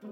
Now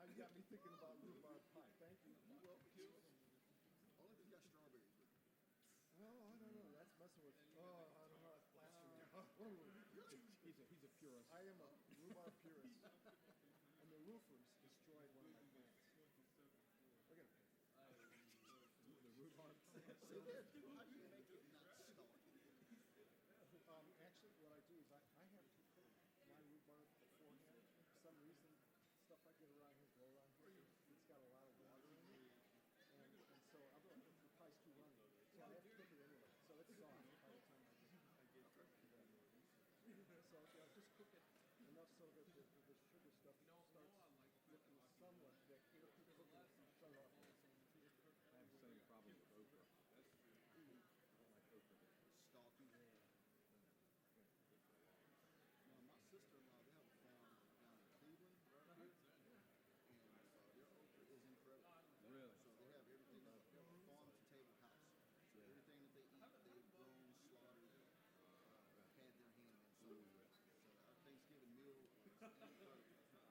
you got me thinking about rhubarb pie. Thank you. Only if it's got strawberries with it. Oh, I don't know. That's messing with. Oh, I don't know. That's blasphemy. He's a purist. I am a rhubarb purist. And the roofers destroyed one of my plants. Look at him. The rhubarb. So how do you make it not stalky? Actually, what I do is I have to cook my rhubarb beforehand. For some reason, stuff I get around here, grow around here, it's got a lot of water in it. And so otherwise the pie's too runny. So I have to cook it anyway. So it's soft by the time I get to that. So just cook it enough so that the sugar stuff starts looking somewhat thick. It'll keep cooking it and shut off. I have the same problem with okra. I don't like okra. Stalky. My sister-in-law, they have a farm down in Cleveland, and their okra is incredible. Really? So they have everything up. They have a farm-to-table house. So everything that they eat, they've grown, slaughtered, had their hand in. So our Thanksgiving meal is incredible.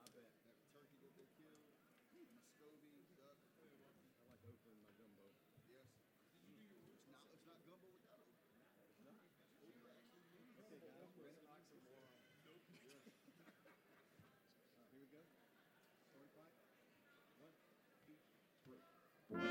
I bet. That turkey that they killed, Muscovy, duck. I like okra in my gumbo. Yes. It's not gumbo without okra. No? Okra actually means Okay, guys, we're ready. Yes. Here we go. Story fight. 1, 2, 3. Fragile. Fragile.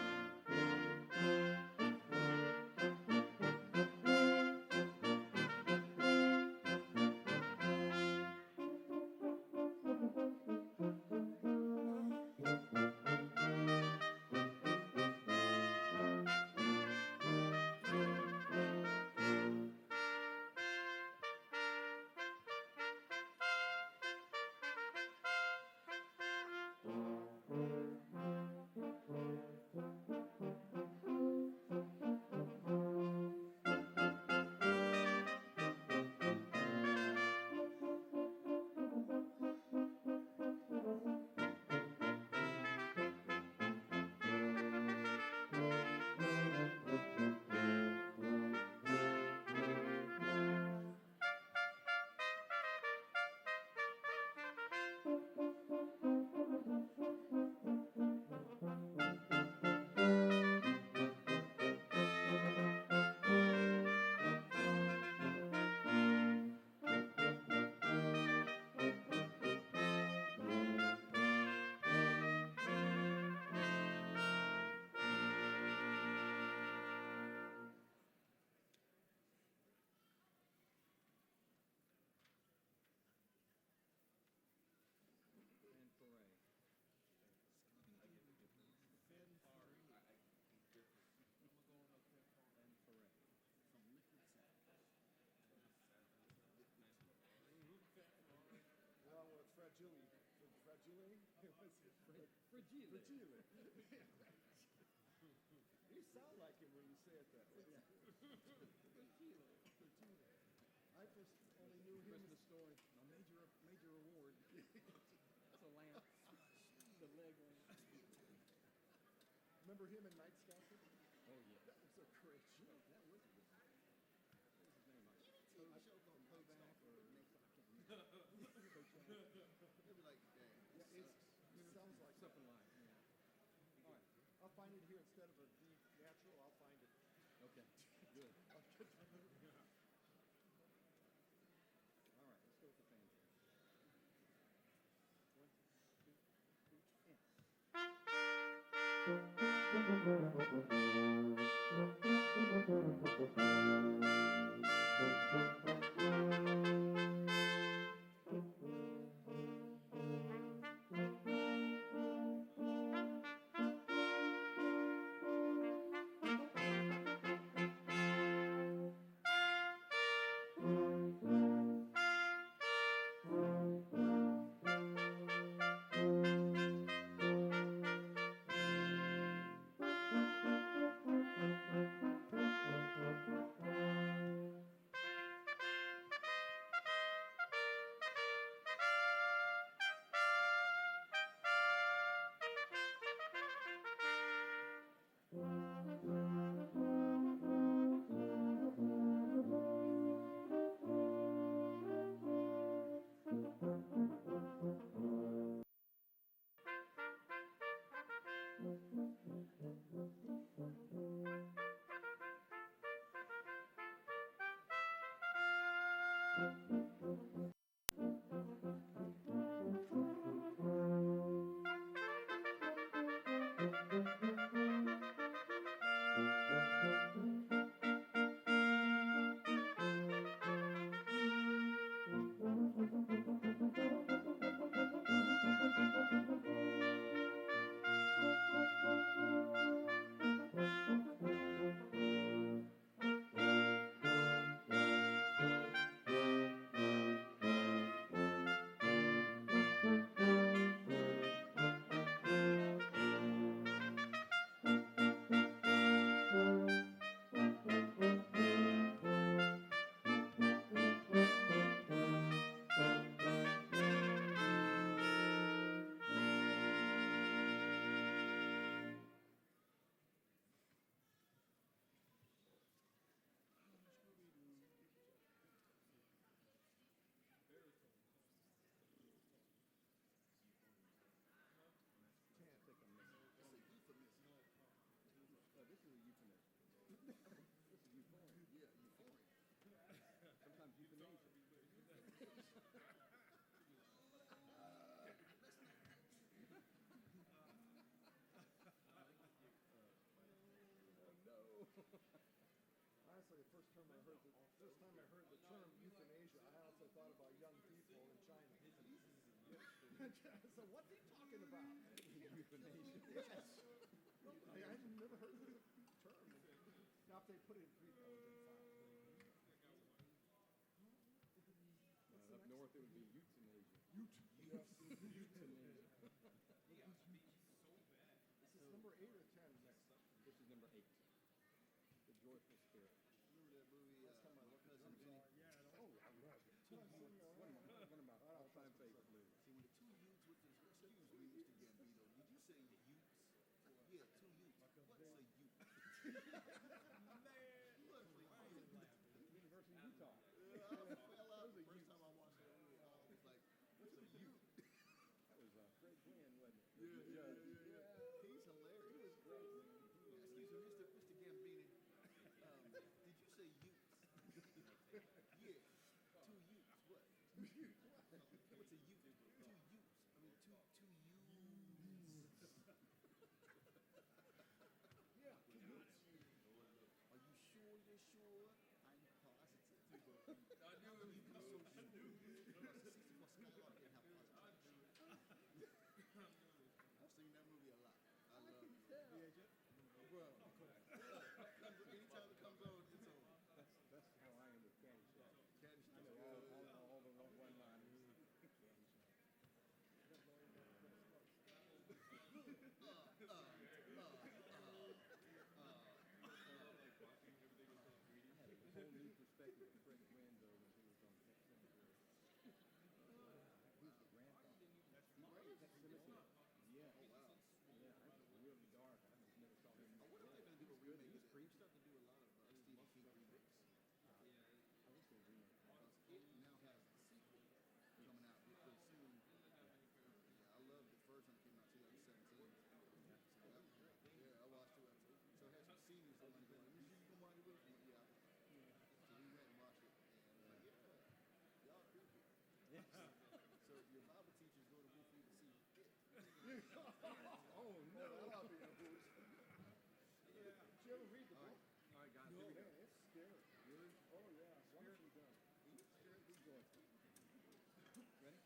You sound like him when you say it that way. I just only knew him. Christmas story. A major award. It's a lamp. The leg lamp. Remember him in Night Stalker? Oh yeah. That was a great show. That was a good one. What was his name? TV show called Night Stalker. They'll be like, yeah, it sounds like something like. Yeah. All right. I'll find it here instead of a D natural. I'll find it. Okay. Good. All right. Let's go with the fanfare. 1, 2, and Honestly, the first time I heard the term euthanasia, I also thought about young people in China. So what's he talking about? Euthanasia. Yes. I've never heard the term. Now, if they put it in Greek, that would have been fine. Up north, it would be euthanasia. Yes. Euthanasia. This is number 8 or 10 next. This is number 8. The Joyful Spirit. Remember that movie, Last time I looked at Cousin Vinny? Oh, I love it. One of my all-time favorite movies. See, when the two youths with this, excuse me, Mr. Gambino, did you say youths? Yeah, two youths. What's a youth? University of Utah. I fell out the first time I watched that movie. I was like, what's a youth? That was Fred Gwynn, wasn't it? Yeah. He's hilarious. He was great. Excuse me, Mr. Gambino. Did you say youths? Yeah, two youths. What? What's a youth? Two youths. I mean, two youths. Yeah, 2 youths. Are you sure you're sure? I'm positive. I knew it was so sure. I've seen that movie a lot. I love it. Well, anytime it comes on, it's on. That's how I am with Caddyshack. Caddyshack. I know all the one-liners. Caddyshack. I had a whole new perspective of Fred Gwynn, though, when he was on Pet Cemetery. He's the grandfather. Pet Cemetery. Yeah. Oh, wow. Yeah, that was really dark. I just never saw him. I wonder if they're going to do a Good. remake. He's He's creepy. starting to do a lot of Stephen King remakes. I wish they would remake that. Because it now has a sequel coming out pretty soon. Yeah, I love the first one came out 2017. Yeah, I watched it. So it has some scenes on it going, you can watch it with me? Yeah. So we went and watched it. And y'all creepy. Yes. So your Bible teacher's going to with you to see it. Oh, no. That'll be a boost. Did you ever read the book? All right, guys, No, here we go. man, it's scary. Really? Oh, yeah. Wonderfully done. Spirit be joyful. Ready?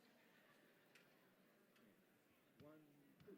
One, two.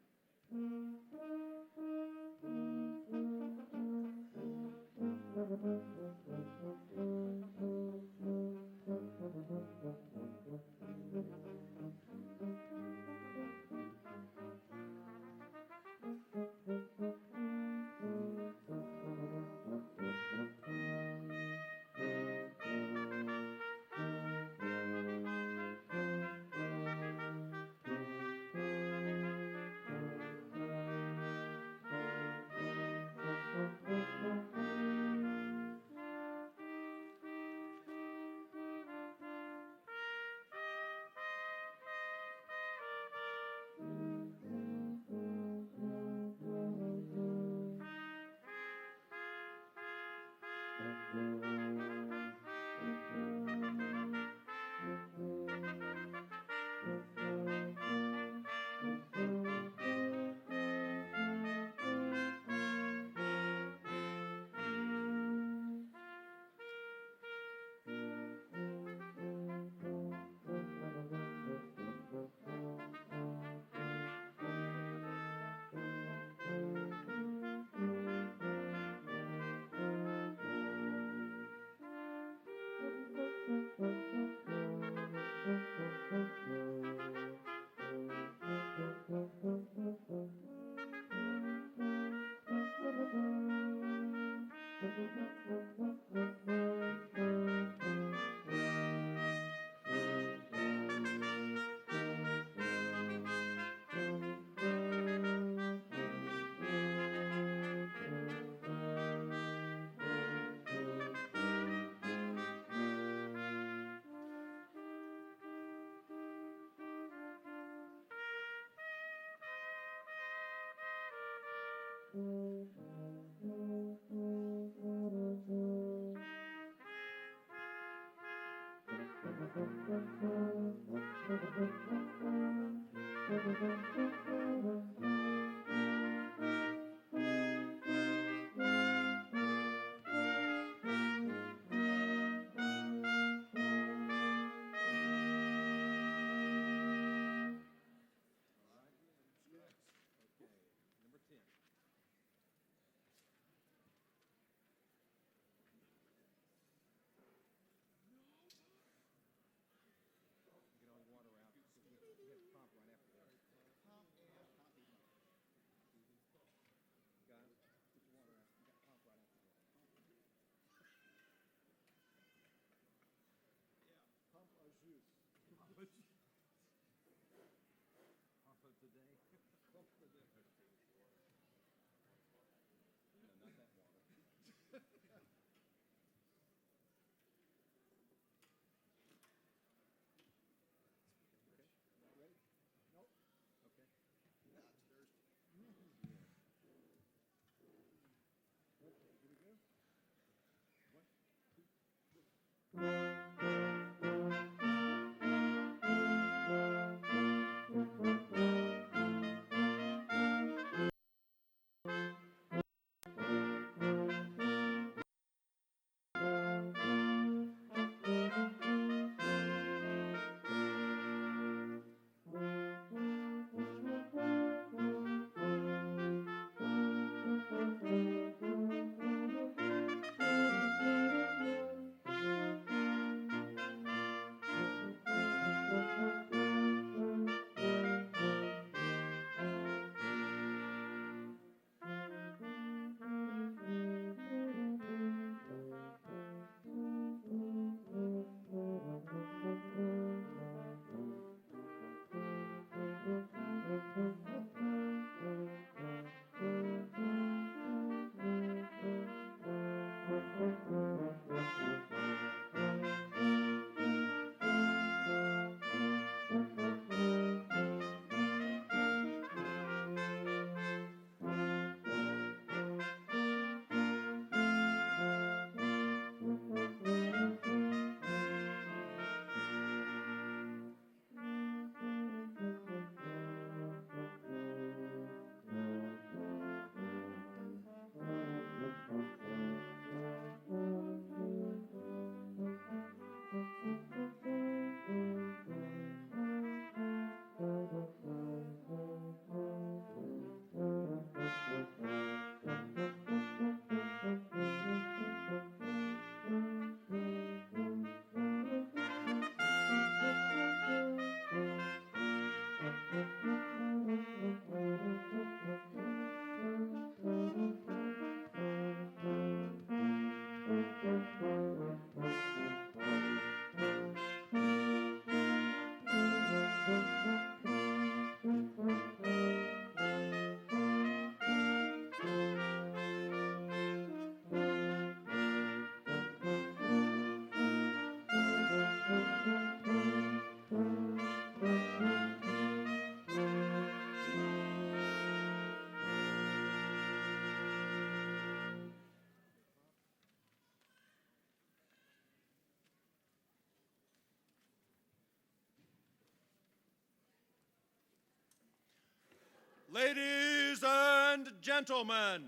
Ladies and gentlemen,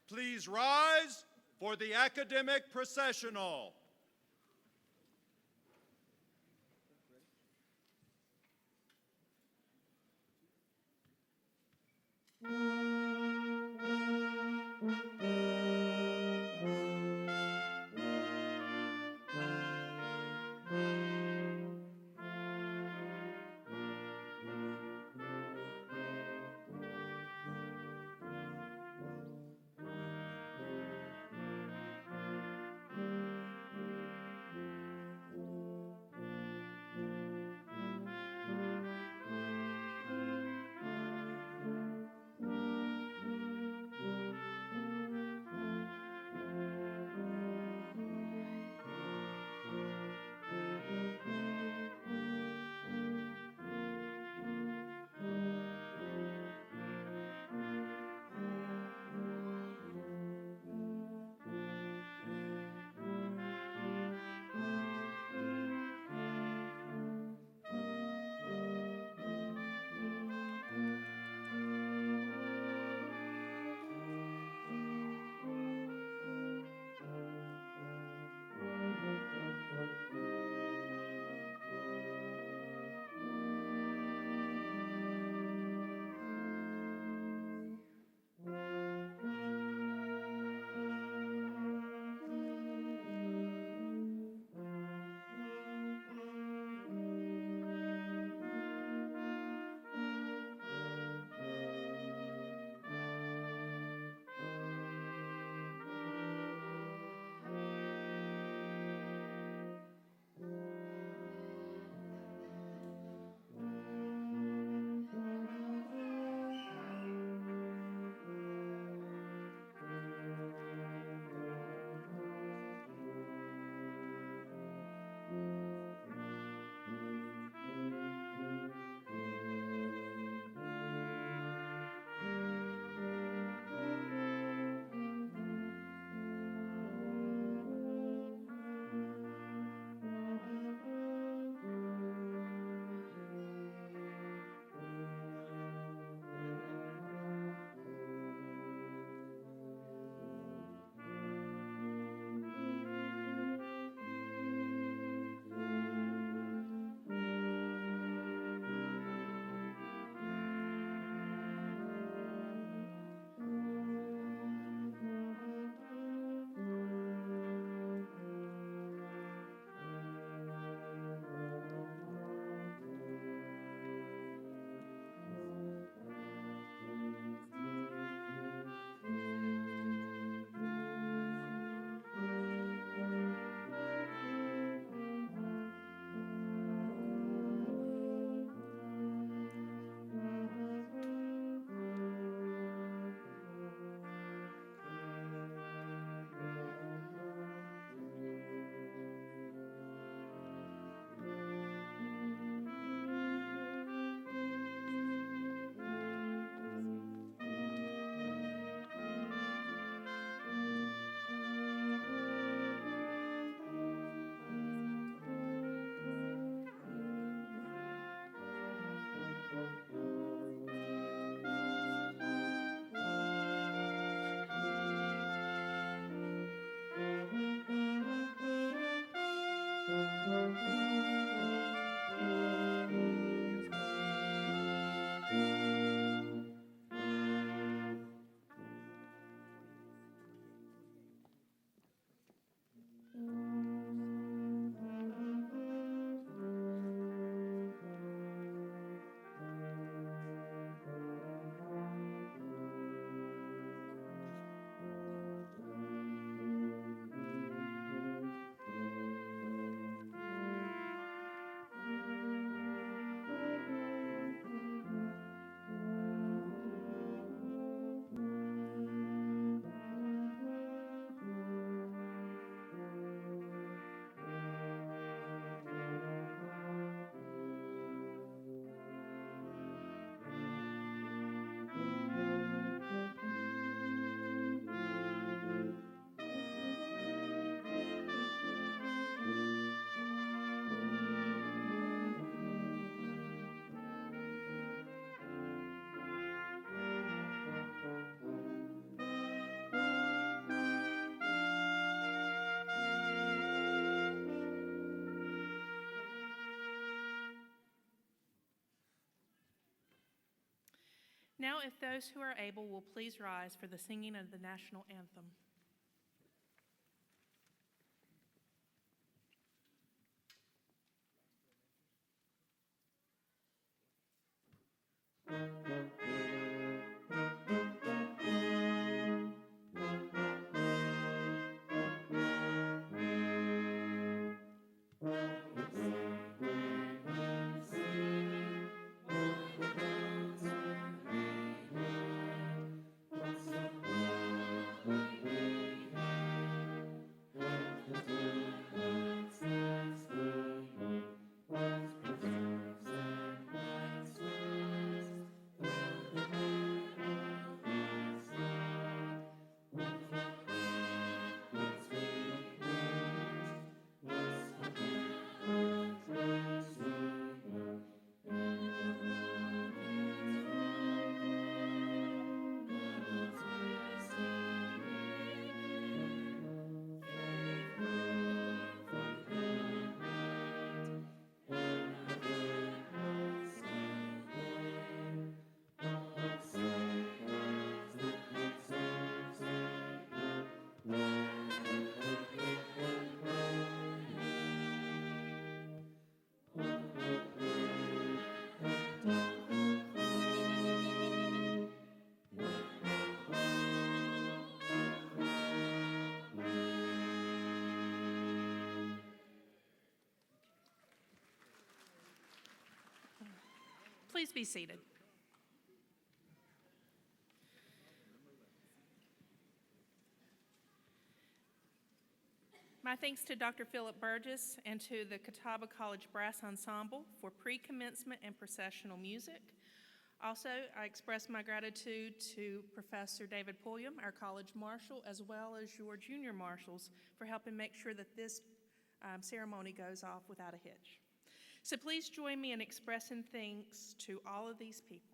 please rise for the academic processional. Now, if those who are able will please rise for the singing of the national anthem. Please be seated. My thanks to Dr. Philip Burgess and to the Catawba College Brass Ensemble for pre-commencement and processional music. Also, I express my gratitude to Professor David Pulliam, our college marshal, as well as your junior marshals for helping make sure that this ceremony goes off without a hitch. So please join me in expressing thanks to all of these people.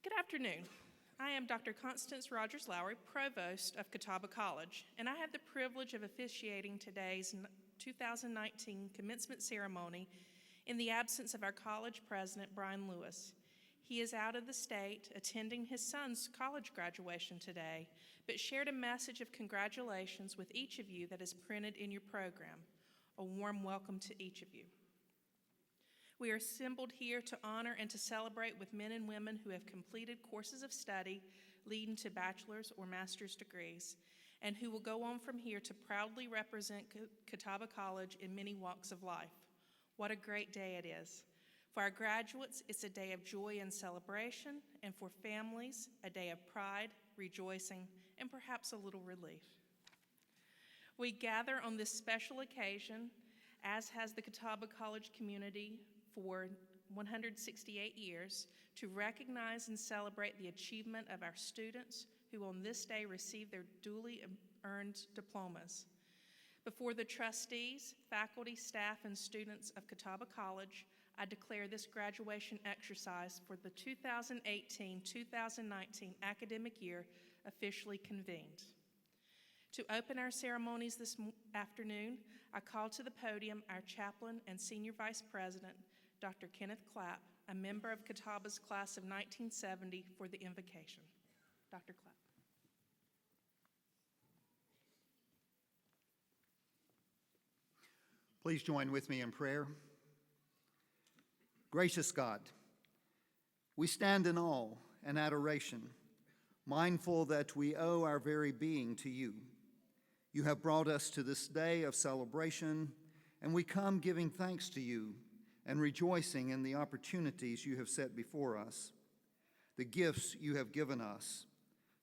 Good afternoon. I am Dr. Constance Rogers Lowry, Provost of Catawba College, and I have the privilege of officiating today's 2019 commencement ceremony in the absence of our college president, Brian Lewis. He is out of the state attending his son's college graduation today, but shared a message of congratulations with each of you that is printed in your program. A warm welcome to each of you. We are assembled here to honor and to celebrate with men and women who have completed courses of study leading to bachelor's or master's degrees, and who will go on from here to proudly represent Catawba College in many walks of life. What a great day it is. For our graduates, it's a day of joy and celebration, and for families, a day of pride, rejoicing, and perhaps a little relief. We gather on this special occasion, as has the Catawba College community for 168 years, to recognize and celebrate the achievement of our students who on this day receive their duly earned diplomas. Before the trustees, faculty, staff, and students of Catawba College, I declare this graduation exercise for the 2018-2019 academic year officially convened. To open our ceremonies this afternoon, I call to the podium our chaplain and senior vice president, Dr. Kenneth Clapp, a member of Catawba's class of 1970, for the invocation. Dr. Clapp. Please join with me in prayer. Gracious God, we stand in awe and adoration, mindful that we owe our very being to you. You have brought us to this day of celebration, and we come giving thanks to you and rejoicing in the opportunities you have set before us, the gifts you have given us,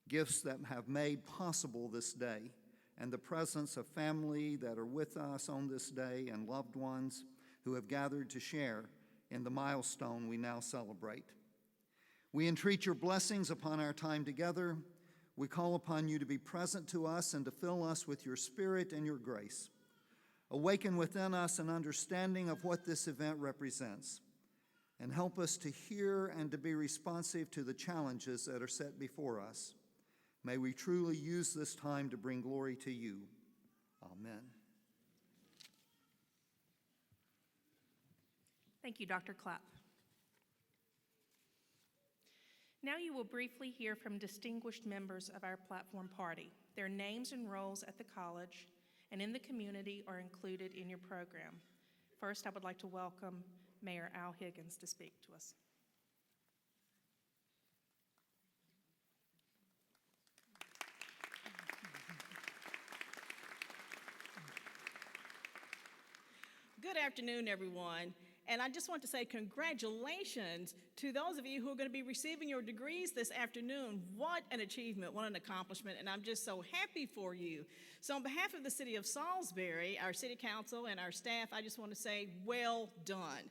gifts that have made possible this day, and the presence of family that are with us on this day and loved ones who have gathered to share in the milestone we now celebrate. We entreat your blessings upon our time together. We call upon you to be present to us and to fill us with your spirit and your grace. Awaken within us an understanding of what this event represents, and help us to hear and to be responsive to the challenges that are set before us. May we truly use this time to bring glory to you. Amen. Thank you, Dr. Clapp. Now you will briefly hear from distinguished members of our platform party. Their names and roles at the college and in the community are included in your program. First, I would like to welcome Mayor Al Higgins to speak to us. Good afternoon, everyone. And I just want to say congratulations to those of you who are going to be receiving your degrees this afternoon. What an achievement, what an accomplishment, and I'm just so happy for you. So on behalf of the City of Salisbury, our City Council, and our staff, I just want to say well done.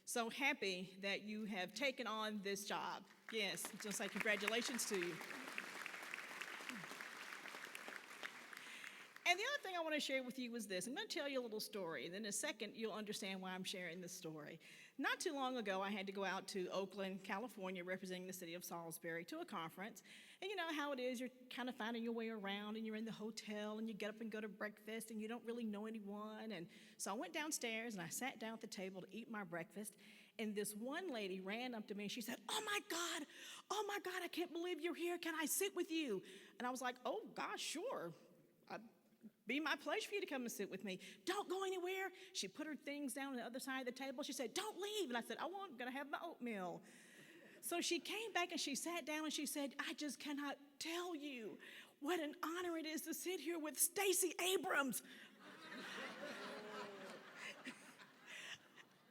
So happy that you have taken on this job. Yes, just say congratulations to you. And the other thing I want to share with you is this. I'm going to tell you a little story, and then in a second you'll understand why I'm sharing this story. Not too long ago, I had to go out to Oakland, California, representing the city of Salisbury, to a conference. And you know how it is, you're kind of finding your way around, and you're in the hotel, and you get up and go to breakfast, and you don't really know anyone. And so I went downstairs, and I sat down at the table to eat my breakfast, and this one lady ran up to me, and she said, oh my God, I can't believe you're here. Can I sit with you? And I was like, oh gosh, sure. Be my pleasure for you to come and sit with me. Don't go anywhere. She put her things down on the other side of the table. She said, don't leave. And I said, I'm going to have my oatmeal. So she came back and she sat down and she said, I just cannot tell you what an honor it is to sit here with Stacey Abrams.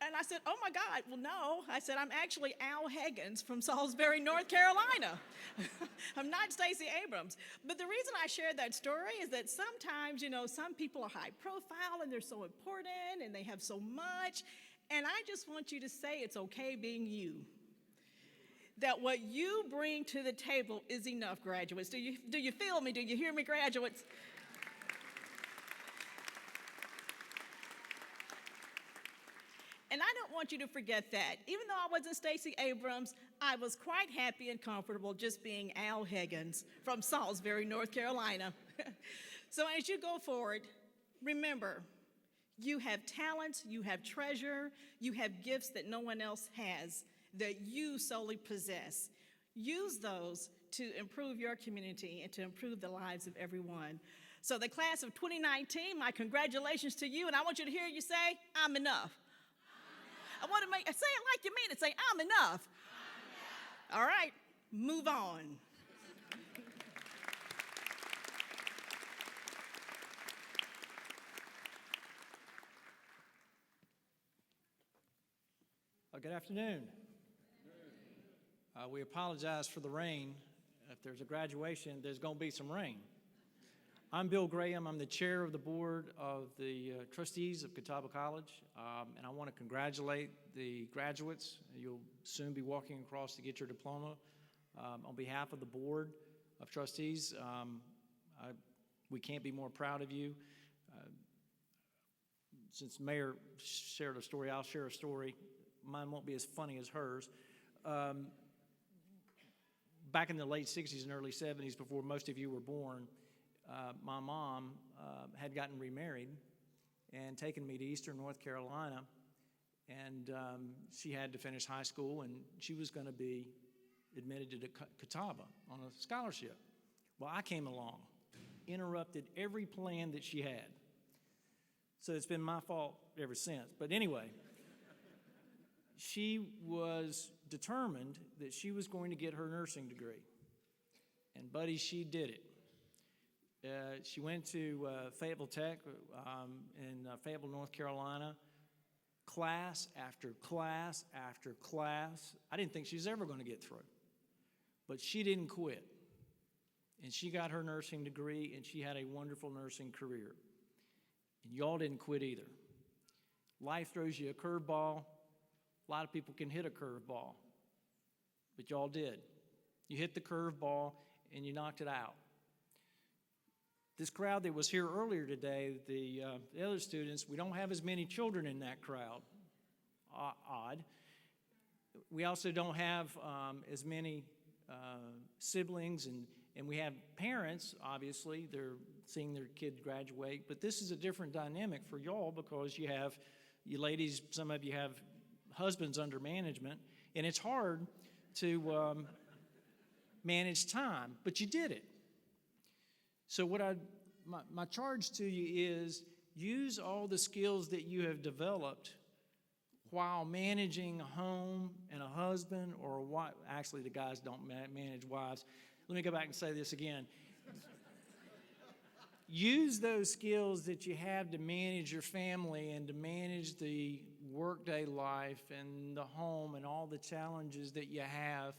And I said, oh my God, well, no. I said, I'm actually Al Higgins from Salisbury, North Carolina. I'm not Stacey Abrams. But the reason I shared that story is that sometimes, you know, some people are high profile and they're so important and they have so much. And I just want you to say it's okay being you. That what you bring to the table is enough, graduates. Do you feel me? Do you hear me, graduates? And I don't want you to forget that. Even though I wasn't Stacey Abrams, I was quite happy and comfortable just being Al Higgins from Salisbury, North Carolina. So as you go forward, remember, you have talents, you have treasure, you have gifts that no one else has, that you solely possess. Use those to improve your community and to improve the lives of everyone. So the class of 2019, my congratulations to you, and I want you to hear you say, I'm enough. I want to say it like you mean it. Say, I'm enough. All right, move on. Good afternoon. We apologize for the rain. If there's a graduation, there's going to be some rain. I'm Bill Graham. I'm the chair of the board of the trustees of Catawba College, and I want to congratulate the graduates. You'll soon be walking across to get your diploma. On behalf of the board of trustees, we can't be more proud of you. Since Mayor shared a story, I'll share a story. Mine won't be as funny as hers. Back in the late 60s and early 70s, before most of you were born, my mom had gotten remarried and taken me to Eastern North Carolina, and she had to finish high school, and she was going to be admitted to Catawba on a scholarship. Well, I came along, interrupted every plan that she had. So it's been my fault ever since. But anyway, she was determined that she was going to get her nursing degree. And buddy, she did it. She went to Fayetteville Tech in Fayetteville, North Carolina, class after class after class. I didn't think she was ever going to get through. But she didn't quit. And she got her nursing degree, and she had a wonderful nursing career. And y'all didn't quit either. Life throws you a curveball. A lot of people can hit a curveball, but y'all did. You hit the curveball, and you knocked it out. This crowd that was here earlier today, the other students, we don't have as many children in that crowd. Odd. We also don't have as many siblings, and we have parents, obviously. They're seeing their kid graduate. But this is a different dynamic for y'all because you ladies, some of you have husbands under management, and it's hard to manage time, but you did it. So my charge to you is use all the skills that you have developed while managing a home and a husband or a wife. Actually, the guys don't manage wives. Let me go back and say this again. Use those skills that you have to manage your family and to manage the workday life and the home and all the challenges that you have.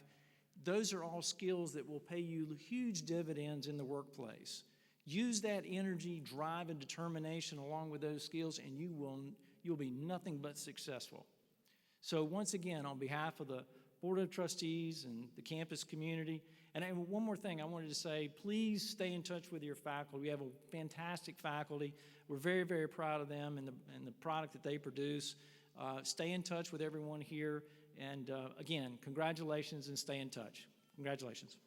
Those are all skills that will pay you huge dividends in the workplace. Use that energy, drive, and determination along with those skills, and you'll be nothing but successful. So once again, on behalf of the Board of Trustees and the campus community, and one more thing I wanted to say, please stay in touch with your faculty. We have a fantastic faculty. We're very, very proud of them and the product that they produce. Stay in touch with everyone here. And again, congratulations and stay in touch. Congratulations.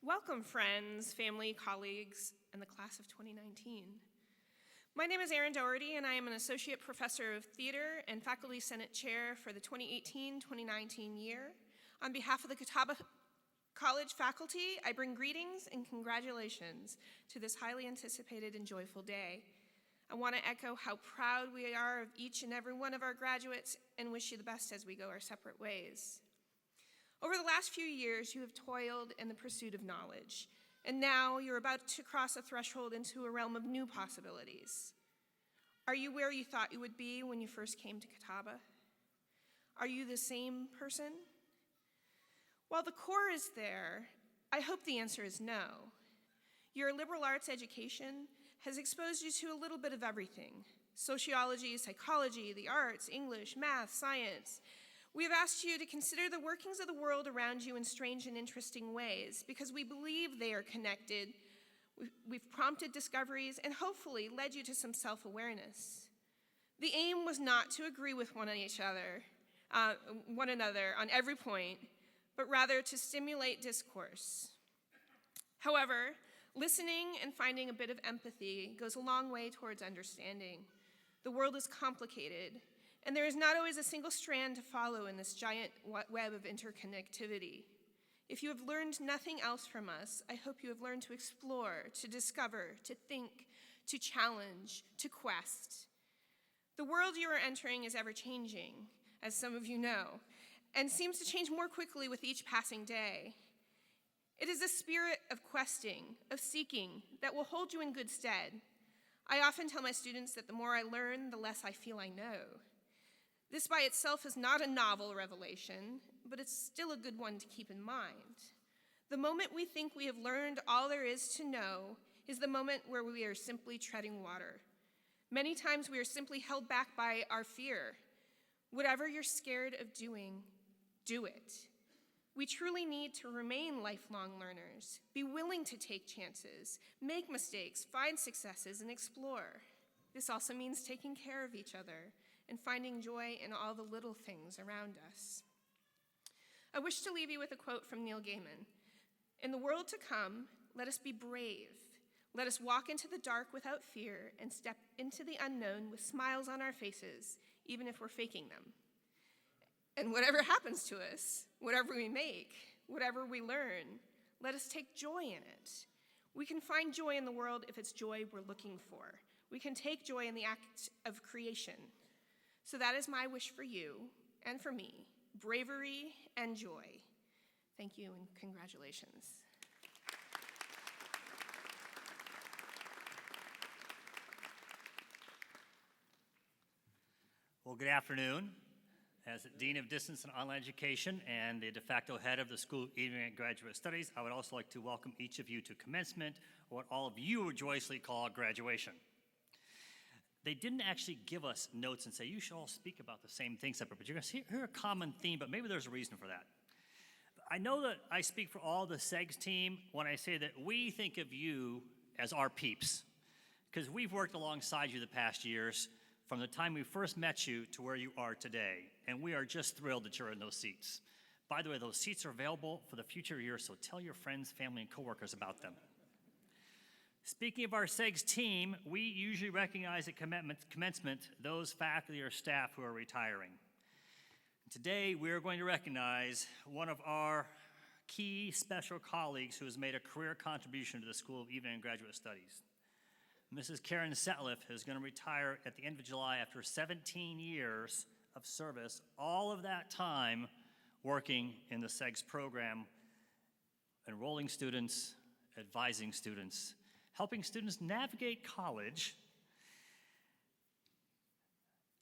Welcome, friends, family, colleagues, and the class of 2019. My name is Erin Doherty, and I am an Associate Professor of Theater and Faculty Senate Chair for the 2018-2019 year. On behalf of the Catawba College faculty, I bring greetings and congratulations to this highly anticipated and joyful day. I want to echo how proud we are of each and every one of our graduates and wish you the best as we go our separate ways. Over the last few years, you have toiled in the pursuit of knowledge, and now you're about to cross a threshold into a realm of new possibilities. Are you where you thought you would be when you first came to Catawba? Are you the same person? While the core is there, I hope the answer is no. Your liberal arts education has exposed you to a little bit of everything: sociology, psychology, the arts, English, math, science. We have asked you to consider the workings of the world around you in strange and interesting ways because we believe they are connected. We've prompted discoveries and hopefully led you to some self-awareness. The aim was not to agree with one another on every point, but rather to stimulate discourse. However, listening and finding a bit of empathy goes a long way towards understanding. The world is complicated, and there is not always a single strand to follow in this giant web of interconnectivity. If you have learned nothing else from us, I hope you have learned to explore, to discover, to think, to challenge, to quest. The world you are entering is ever-changing, as some of you know, and seems to change more quickly with each passing day. It is a spirit of questing, of seeking, that will hold you in good stead. I often tell my students that the more I learn, the less I feel I know. This by itself is not a novel revelation, but it's still a good one to keep in mind. The moment we think we have learned all there is to know is the moment where we are simply treading water. Many times we are simply held back by our fear. Whatever you're scared of doing, do it. We truly need to remain lifelong learners, be willing to take chances, make mistakes, find successes, and explore. This also means taking care of each other and finding joy in all the little things around us. I wish to leave you with a quote from Neil Gaiman. In the world to come, let us be brave. Let us walk into the dark without fear and step into the unknown with smiles on our faces, even if we're faking them. And whatever happens to us, whatever we make, whatever we learn, let us take joy in it. We can find joy in the world if it's joy we're looking for. We can take joy in the act of creation. So that is my wish for you and for me, bravery and joy. Thank you and congratulations. Well, good afternoon. As Dean of Distance and Online Education and the de facto head of the School of Intermediate Graduate Studies, I would also like to welcome each of you to Commencement, or what all of you joyously call graduation. They didn't actually give us notes and say, you should all speak about the same thing separate, but you're going to hear a common theme, but maybe there's a reason for that. I know that I speak for all the SEGS team when I say that we think of you as our peeps, because we've worked alongside you the past years, from the time we first met you to where you are today, and we are just thrilled that you're in those seats. By the way, those seats are available for the future years, so tell your friends, family, and coworkers about them. Speaking of our SEGS team, we usually recognize at commencement those faculty or staff who are retiring. Today, we are going to recognize one of our key special colleagues who has made a career contribution to the School of Evening and Graduate Studies. Mrs. Karen Setliff is going to retire at the end of July after 17 years of service, all of that time working in the SEGS program, enrolling students, advising students, helping students navigate college,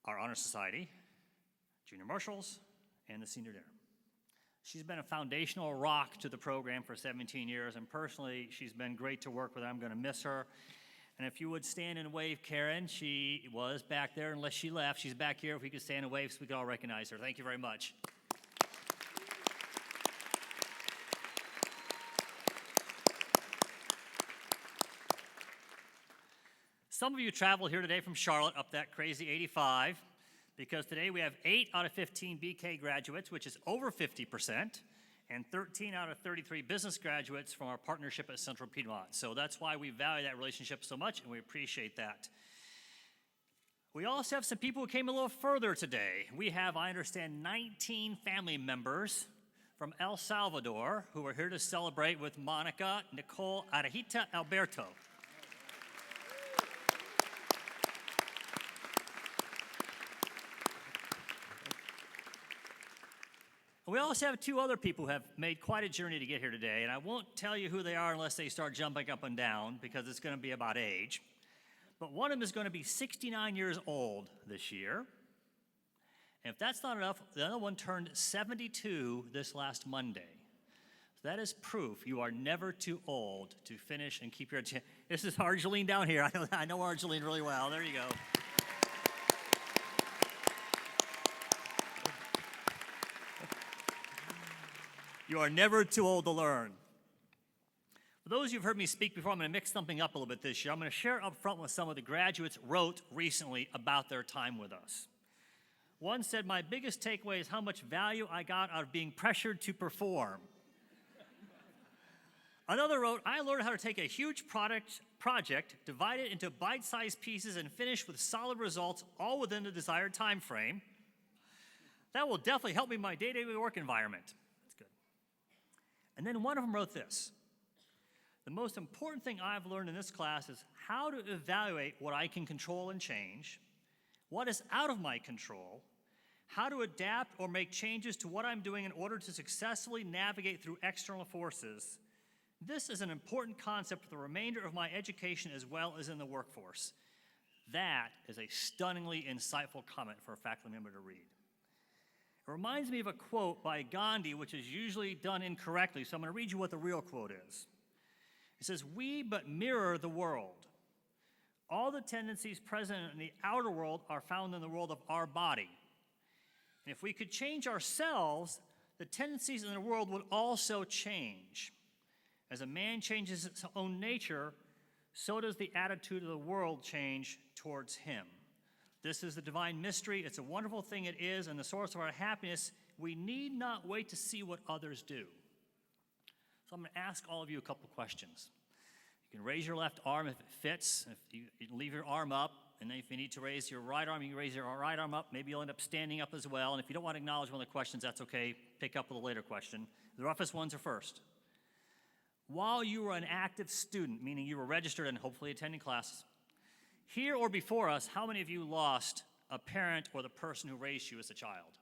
our Honor Society, Junior Marshals, and the Senior Dinner. She's been a foundational rock to the program for 17 years, and personally, she's been great to work with. I'm going to miss her. And if you would stand and wave, Karen, she was back there unless she left. She's back here. If we could stand and wave so we could all recognize her. Thank you very much. Some of you traveled here today from Charlotte up that crazy 85 because today we have 8 out of 15 BK graduates, which is over 50%, and 13 out of 33 business graduates from our partnership at Central Piedmont. So that's why we value that relationship so much, and we appreciate that. We also have some people who came a little further today. We have, I understand, 19 family members from El Salvador who are here to celebrate with Monica, Nicole, Arajita, Alberto. We also have 2 other people who have made quite a journey to get here today, and I won't tell you who they are unless they start jumping up and down because it's going to be about age. But one of them is going to be 69 years old this year. And if that's not enough, the other one turned 72 this last Monday. So that is proof you are never too old to finish and keep your attention. This is Argeline down here. I know Argeline really well. There you go. You are never too old to learn. For those of you who've heard me speak before, I'm going to mix something up a little bit this year. I'm going to share up front what some of the graduates wrote recently about their time with us. One said, "My biggest takeaway is how much value I got out of being pressured to perform." Another wrote, "I learned how to take a huge project, divide it into bite-sized pieces, and finish with solid results, all within the desired time frame. That will definitely help me in my day-to-day work environment." And then one of them wrote this: "The most important thing I've learned in this class is how to evaluate what I can control and change, what is out of my control, how to adapt or make changes to what I'm doing in order to successfully navigate through external forces. This is an important concept for the remainder of my education as well as in the workforce." That is a stunningly insightful comment for a faculty member to read. It reminds me of a quote by Gandhi, which is usually done incorrectly, so I'm going to read you what the real quote is. It says, "We but mirror the world. All the tendencies present in the outer world are found in the world of our body. And if we could change ourselves, the tendencies in the world would also change. As a man changes his own nature, so does the attitude of the world change towards him. This is the divine mystery. It's a wonderful thing it is, and the source of our happiness. We need not wait to see what others do." So I'm going to ask all of you a couple questions. You can raise your left arm if it fits. If you can leave your arm up, and then if you need to raise your right arm, you can raise your right arm up. Maybe you'll end up standing up as well. And if you don't want to acknowledge one of the questions, that's okay. Pick up with a later question. The roughest ones are first. While you were an active student, meaning you were registered and hopefully attending classes, here or before us, how many of you lost a parent or the person who raised you as a child?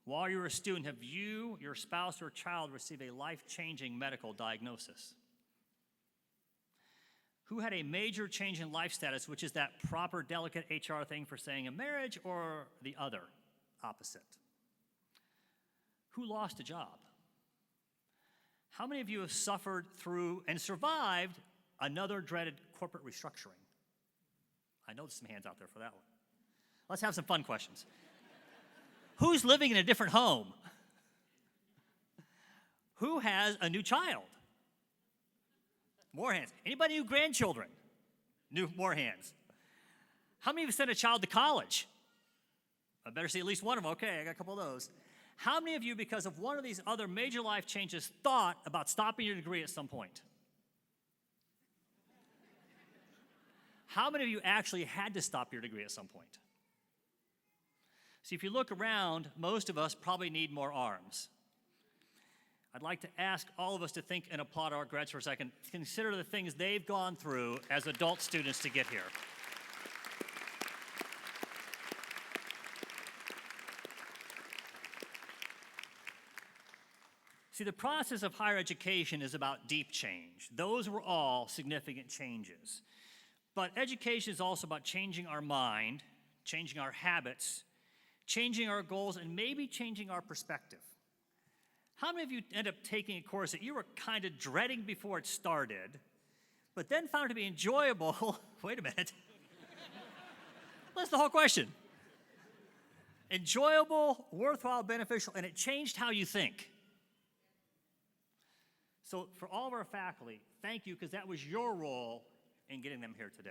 While you were a student, have you, your spouse, or child received a life-changing medical diagnosis? Who had a major change in life status, which is that proper, delicate HR thing for saying a marriage, or the other, opposite? Who lost a job? How many of you have suffered through and survived another dreaded corporate restructuring? I know there's some hands out there for that one. Let's have some fun questions. Who's living in a different home? Who has a new child? More hands. Anybody new grandchildren? More hands. How many of you sent a child to college? I better see at least one of them. Okay, I got a couple of those. How many of you, because of one of these other major life changes, thought about stopping your degree at some point? how many of you actually had to stop your degree at some point? See, if you look around, most of us probably need more arms. I'd like to ask all of us to think and applaud our grads for a second. Consider the things they've gone through as adult students to get here. See, the process of higher education is about deep change. Those were all significant changes. But education is also about changing our mind, changing our habits, changing our goals, and maybe changing our perspective. How many of you end up taking a course that you were kind of dreading before it started, but then found it to be enjoyable? Wait a minute. That's the whole question. Enjoyable, worthwhile, beneficial, and it changed how you think. So for all of our faculty, thank you, because that was your role in getting them here today.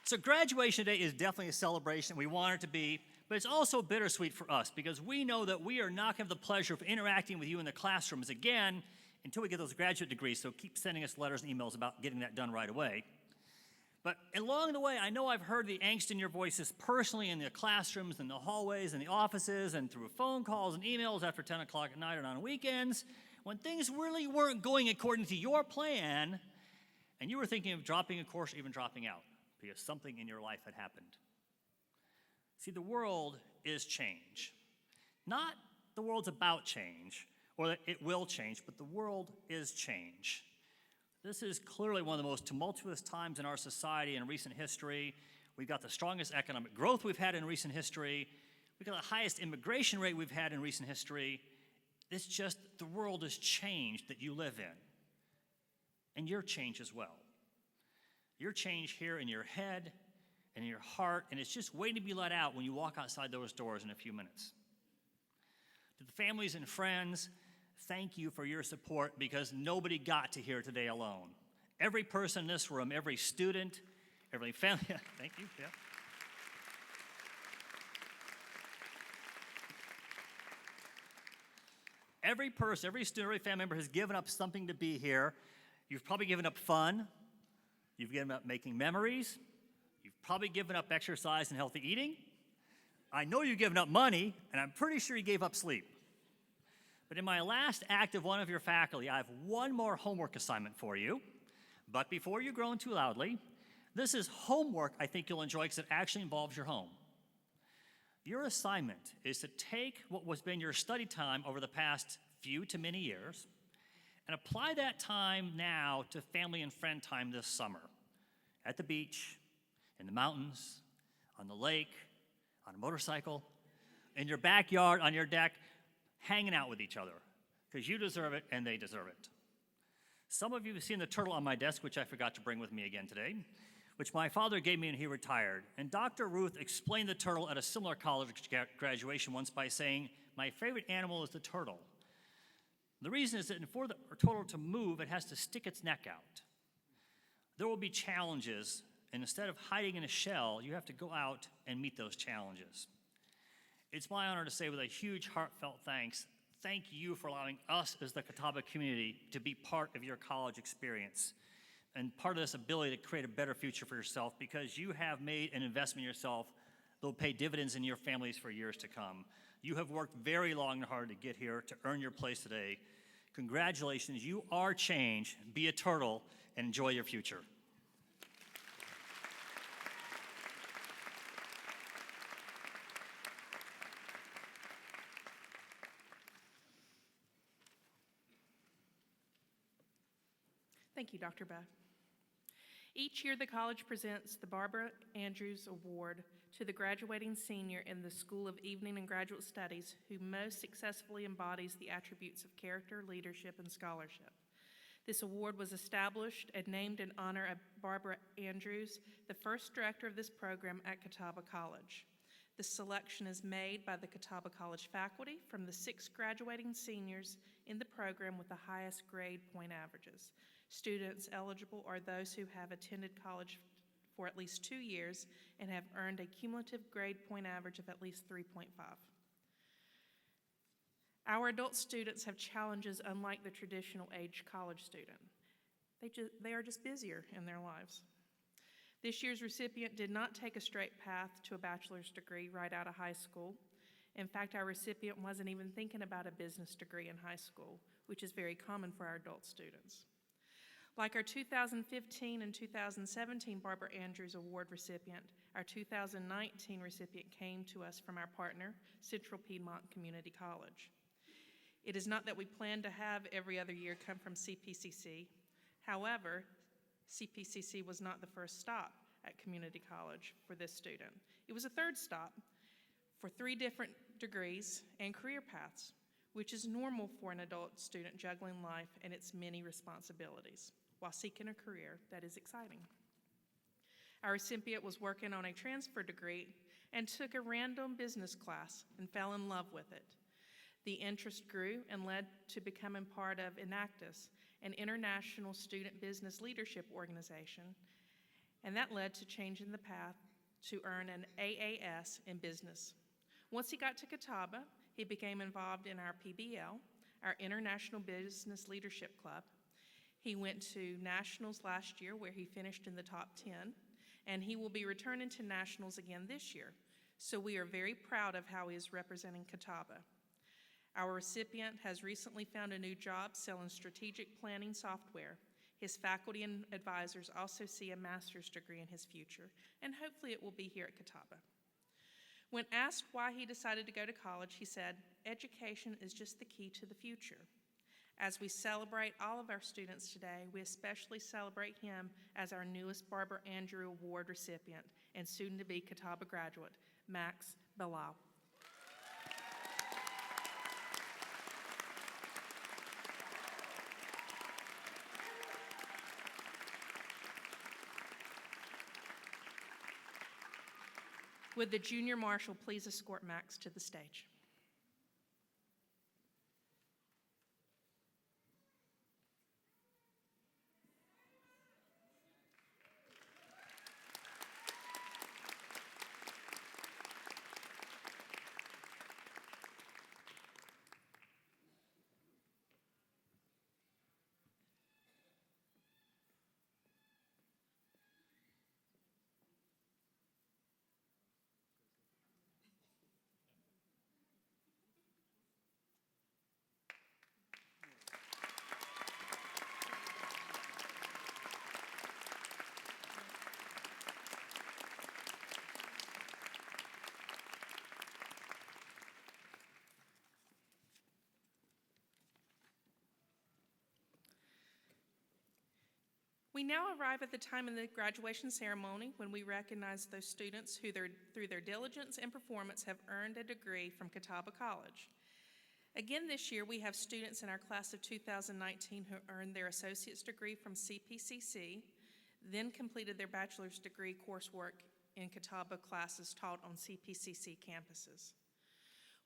So graduation day is definitely a celebration. We want it to be, but it's also bittersweet for us because we know that we are not going to have the pleasure of interacting with you in the classrooms again until we get those graduate degrees, so keep sending us letters and emails about getting that done right away. But along the way, I know I've heard the angst in your voices personally in the classrooms, in the hallways, in the offices, and through phone calls and emails after 10 o'clock at night and on weekends, when things really weren't going according to your plan, and you were thinking of dropping a course or even dropping out because something in your life had happened. See, the world is change. Not the world's about change, or that it will change, but the world is change. This is clearly one of the most tumultuous times in our society in recent history. We've got the strongest economic growth we've had in recent history. We've got the highest immigration rate we've had in recent history. It's just the world has changed that you live in. And your change as well. Your change here in your head and in your heart, and it's just waiting to be let out when you walk outside those doors in a few minutes. To the families and friends, thank you for your support because nobody got to here today alone. Every person in this room, every student, every family, thank you, yeah. Every person, every student, every family member has given up something to be here. You've probably given up fun. You've given up making memories. You've probably given up exercise and healthy eating. I know you've given up money, and I'm pretty sure you gave up sleep. But in my last act of one of your faculty, I have one more homework assignment for you. But before you groan too loudly, this is homework I think you'll enjoy because it actually involves your home. Your assignment is to take what has been your study time over the past few to many years and apply that time now to family and friend time this summer. At the beach, in the mountains, on the lake, on a motorcycle, in your backyard, on your deck, hanging out with each other, because you deserve it and they deserve it. Some of you have seen the turtle on my desk, which I forgot to bring with me again today, which my father gave me when he retired. And Dr. Ruth explained the turtle at a similar college graduation once by saying, "My favorite animal is the turtle. The reason is that for the turtle to move, it has to stick its neck out. There will be challenges, and instead of hiding in a shell, you have to go out and meet those challenges." It's my honor to say with a huge heartfelt thanks, thank you for allowing us as the Catawba community to be part of your college experience and part of this ability to create a better future for yourself because you have made an investment in yourself that will pay dividends in your families for years to come. You have worked very long and hard to get here, to earn your place today. Congratulations, you are change. Be a turtle and enjoy your future. Thank you, Dr. Bowe. Each year, the college presents the Barbara Andrews Award to the graduating senior in the School of Evening and Graduate Studies who most successfully embodies the attributes of character, leadership, and scholarship. This award was established and named in honor of Barbara Andrews, the first director of this program at Catawba College. The selection is made by the Catawba College faculty from the 6 graduating seniors in the program with the highest grade point averages. Students eligible are those who have attended college for at least 2 years and have earned a cumulative grade point average of at least 3.5. Our adult students have challenges unlike the traditional age college student. They are just busier in their lives. This year's recipient did not take a straight path to a bachelor's degree right out of high school. In fact, our recipient wasn't even thinking about a business degree in high school, which is very common for our adult students. Like our 2015 and 2017 Barbara Andrews Award recipient, our 2019 recipient came to us from our partner, Central Piedmont Community College. It is not that we plan to have every other year come from CPCC. However, CPCC was not the first stop at community college for this student. It was a third stop for 3 different degrees and career paths, which is normal for an adult student juggling life and its many responsibilities while seeking a career that is exciting. Our recipient was working on a transfer degree and took a random business class and fell in love with it. The interest grew and led to becoming part of Enactus, an international student business leadership organization, and that led to changing the path to earn an AAS in business. Once he got to Catawba, he became involved in our PBL, our International Business Leadership Club. He went to nationals last year where he finished in the top 10, and he will be returning to nationals again this year. So we are very proud of how he is representing Catawba. Our recipient has recently found a new job selling strategic planning software. His faculty and advisors also see a master's degree in his future, and hopefully it will be here at Catawba. When asked why he decided to go to college, he said, "Education is just the key to the future." As we celebrate all of our students today, we especially celebrate him as our newest Barbara Andrew Award recipient and soon-to-be Catawba graduate, Max Bilal. Would the junior marshal please escort Max to the stage? We now arrive at the time in the graduation ceremony when we recognize those students who, through their diligence and performance, have earned a degree from Catawba College. Again this year, we have students in our class of 2019 who earned their associate's degree from CPCC, then completed their bachelor's degree coursework in Catawba classes taught on CPCC campuses.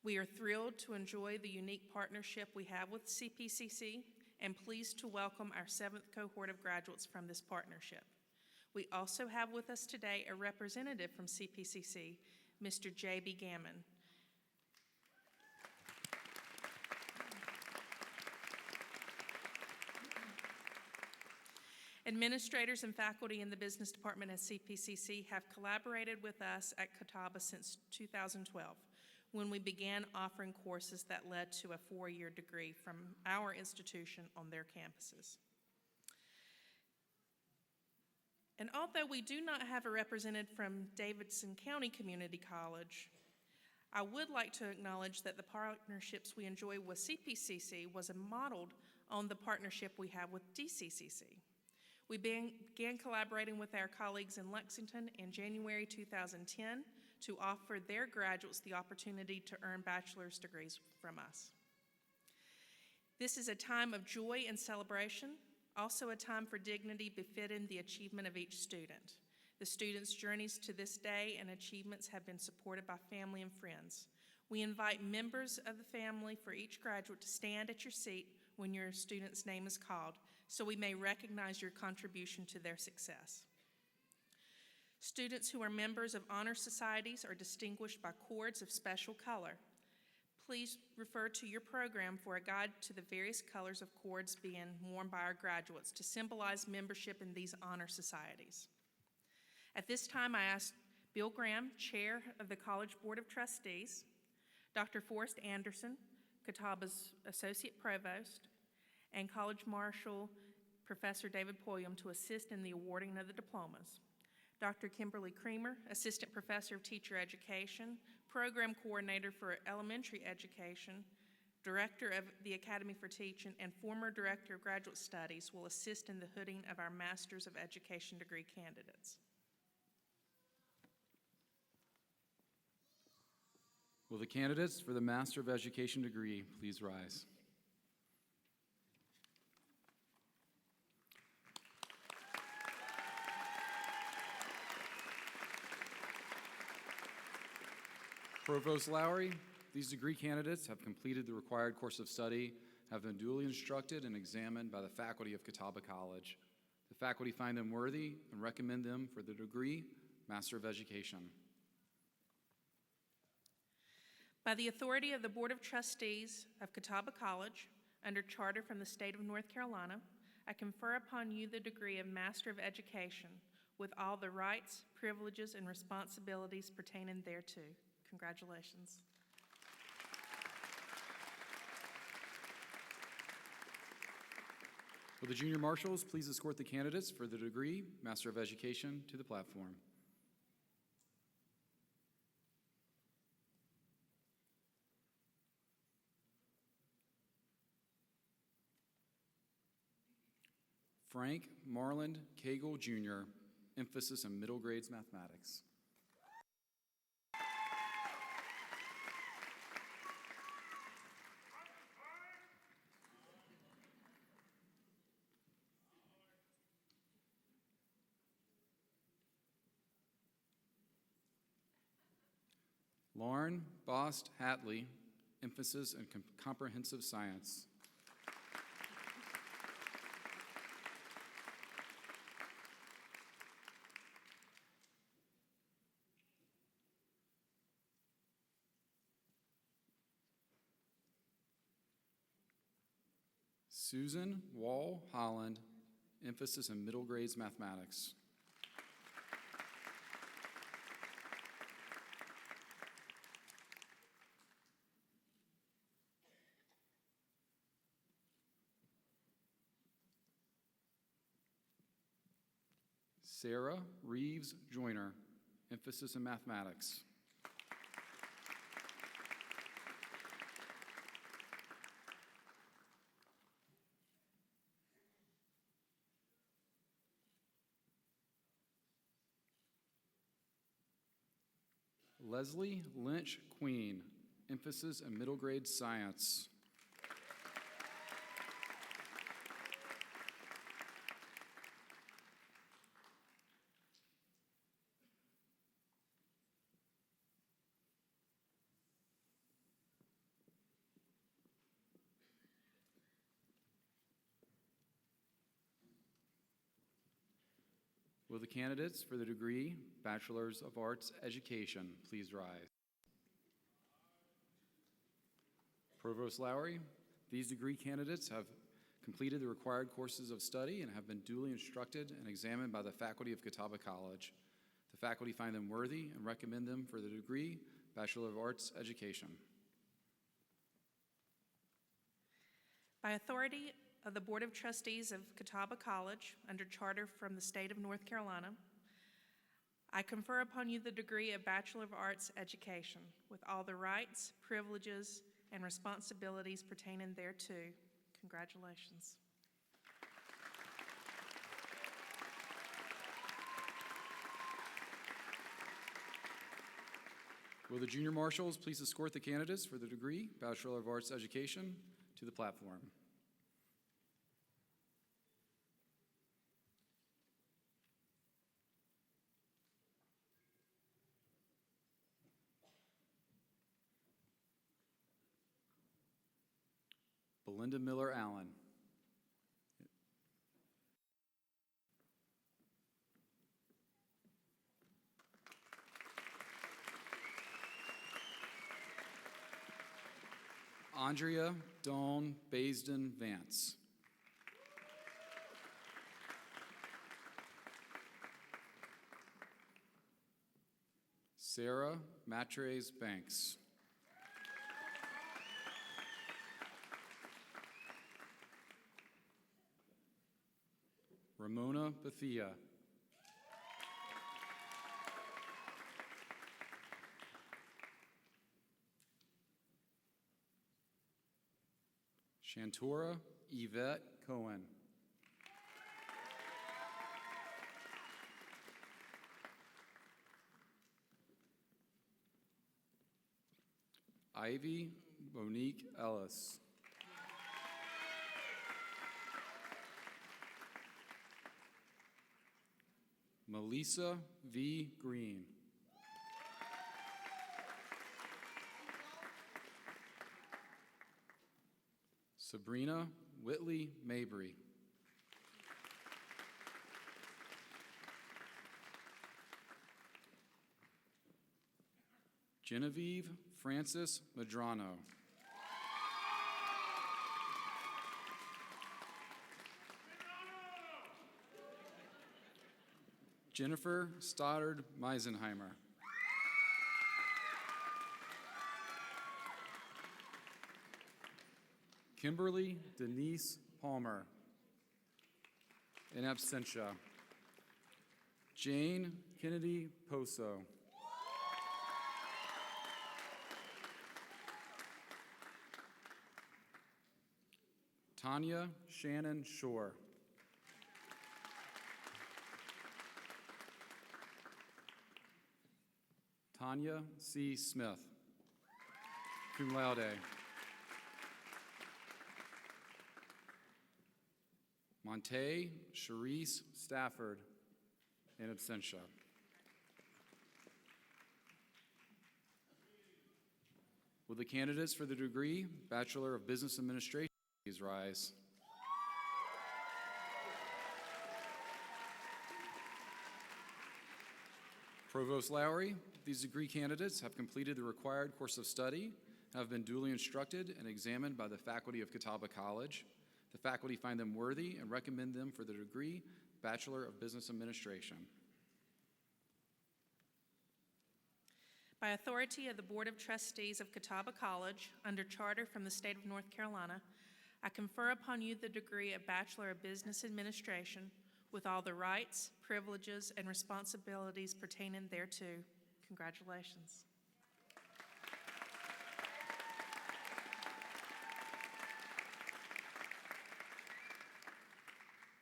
We are thrilled to enjoy the unique partnership we have with CPCC and pleased to welcome our 7th cohort of graduates from this partnership. We also have with us today a representative from CPCC, Mr. J.B. Gammon. Administrators and faculty in the business department at CPCC have collaborated with us at Catawba since 2012, when we began offering courses that led to a 4-year degree from our institution on their campuses. And although we do not have a representative from Davidson County Community College, I would like to acknowledge that the partnerships we enjoy with CPCC was modeled on the partnership we have with DCCC. We began collaborating with our colleagues in Lexington in January 2010 to offer their graduates the opportunity to earn bachelor's degrees from us. This is a time of joy and celebration, also a time for dignity befitting the achievement of each student. The students' journeys to this day and achievements have been supported by family and friends. We invite members of the family for each graduate to stand at your seat when your student's name is called, so we may recognize your contribution to their success. Students who are members of honor societies are distinguished by cords of special color. Please refer to your program for a guide to the various colors of cords being worn by our graduates to symbolize membership in these honor societies. At this time, I ask Bill Graham, Chair of the College Board of Trustees, Dr. Forrest Anderson, Catawba's Associate Provost, and College Marshal Professor David Pulliam to assist in the awarding of the diplomas. Dr. Kimberly Creamer, Assistant Professor of Teacher Education, Program Coordinator for Elementary Education, Director of the Academy for Teaching, and former Director of Graduate Studies will assist in the hooding of our Masters of Education degree candidates. Will the candidates for the Master of Education degree please rise? Provost Lowry, these degree candidates have completed the required course of study, have been duly instructed and examined by the faculty of Catawba College. The faculty find them worthy and recommend them for the degree Master of Education. By the authority of the Board of Trustees of Catawba College, under charter from the state of North Carolina, I confer upon you the degree of Master of Education with all the rights, privileges, and responsibilities pertaining thereto. Congratulations. Will the junior marshals please escort the candidates for the degree Master of Education to the platform? Frank Marland Cagle, Jr., emphasis in middle grades mathematics. Lauren Bost Hatley, emphasis in comprehensive science. Susan Wall Holland, emphasis in middle grades mathematics. Sarah Reeves Joyner, emphasis in mathematics. Leslie Lynch Queen, emphasis in middle grade science. Will the candidates for the degree Bachelor's of Arts Education please rise? Provost Lowry, these degree candidates have completed the required courses of study and have been duly instructed and examined by the faculty of Catawba College. The faculty find them worthy and recommend them for the degree Bachelor of Arts Education. By authority of the Board of Trustees of Catawba College, under charter from the state of North Carolina, I confer upon you the degree of Bachelor of Arts Education with all the rights, privileges, and responsibilities pertaining thereto. Congratulations. Will the junior marshals please escort the candidates for the degree Bachelor of Arts Education to the platform? Belinda Miller Allen. Andrea Dawn Baisden Vance. Sarah Matres Banks. Ramona Bethia. Shantora Yvette Cohen. Ivy Monique Ellis. Melissa V. Green. Sabrina Whitley Mabry. Genevieve Francis Madrano. Jennifer Stoddard Meisenheimer. Kimberly Denise Palmer. In absentia. Jane Kennedy Poso. Tanya Shannon Shore. Tanya C. Smith, cum laude. Monte Charisse Stafford, in absentia. Will the candidates for the degree Bachelor of Business Administration please rise? Provost Lowry, these degree candidates have completed the required course of study and have been duly instructed and examined by the faculty of Catawba College. The faculty find them worthy and recommend them for the degree Bachelor of Business Administration. By authority of the Board of Trustees of Catawba College, under charter from the state of North Carolina, I confer upon you the degree of Bachelor of Business Administration with all the rights, privileges, and responsibilities pertaining thereto. Congratulations.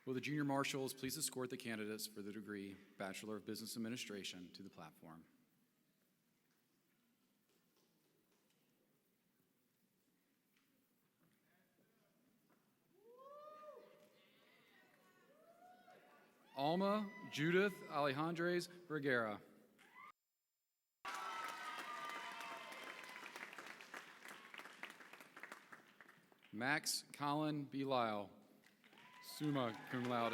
Will the junior marshals please escort the candidates for the degree Bachelor of Business Administration to the platform? Alma Judith Alejandres Vergara. Max Colin Belisle, summa cum laude.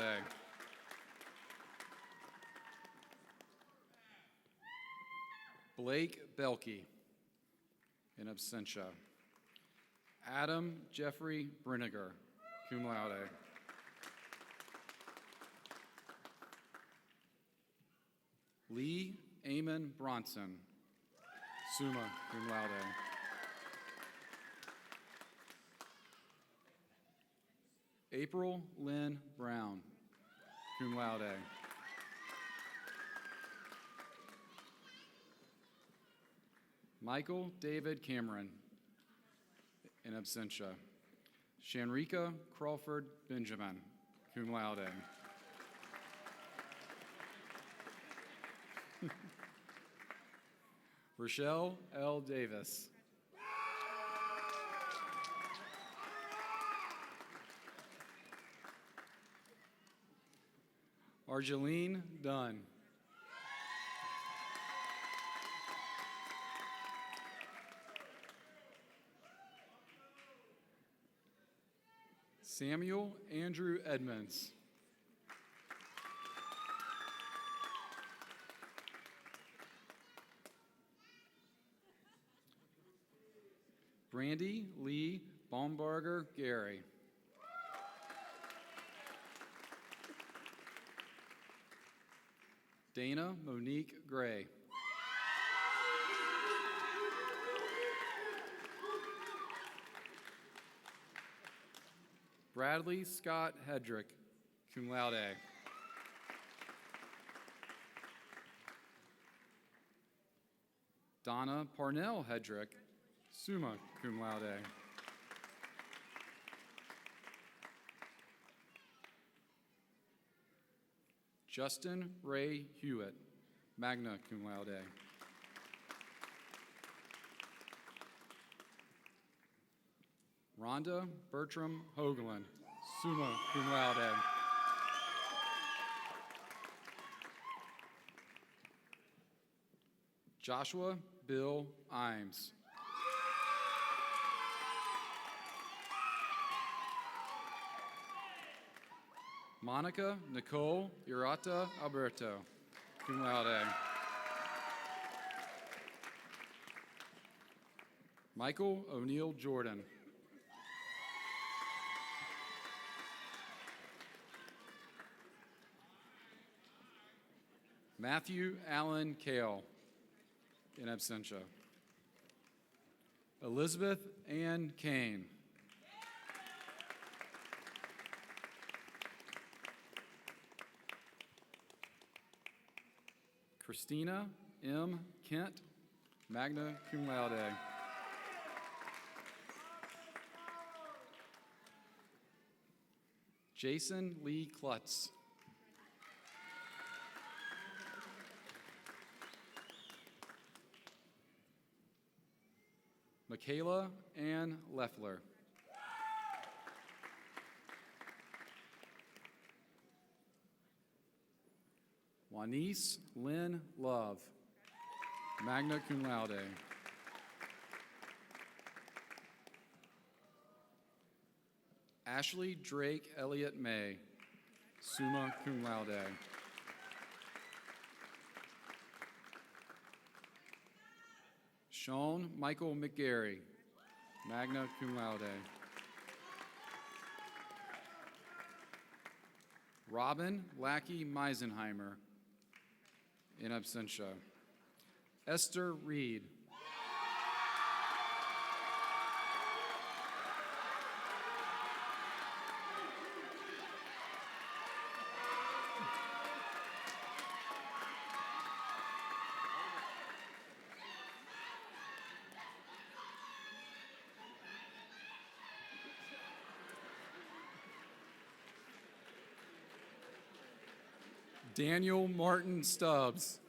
Blake Belkey, in absentia. Adam Jeffrey Brenniger, cum laude. Lee Amon Bronson, summa cum laude. April Lynn Brown, cum laude. Michael David Cameron, in absentia. Shanrika Crawford Benjamin, cum laude. Rochelle L. Davis. Argeline Dunn. Samuel Andrew Edmonds. Brandy Lee Baumberger Gary. Dana Monique Gray. Bradley Scott Hedrick, cum laude. Donna Parnell Hedrick, summa cum laude. Justin Ray Hewitt, magna cum laude. Rhonda Bertram Hoagland, summa cum laude. Joshua Bill Imes. Monica Nicole Urata Alberto, cum laude. Michael O'Neill Jordan. Matthew Allen Kale, in absentia. Elizabeth Ann Kane. Christina M. Kent, magna cum laude. Jason Lee Klutz. Michaela Ann Leffler. Juanice Lynn Love, magna cum laude. Ashley Drake Elliott May, summa cum laude. Sean Michael McGarry, magna cum laude. Robin Lackey Meisenheimer, in absentia. Esther Reed. Daniel Martin Stubbs,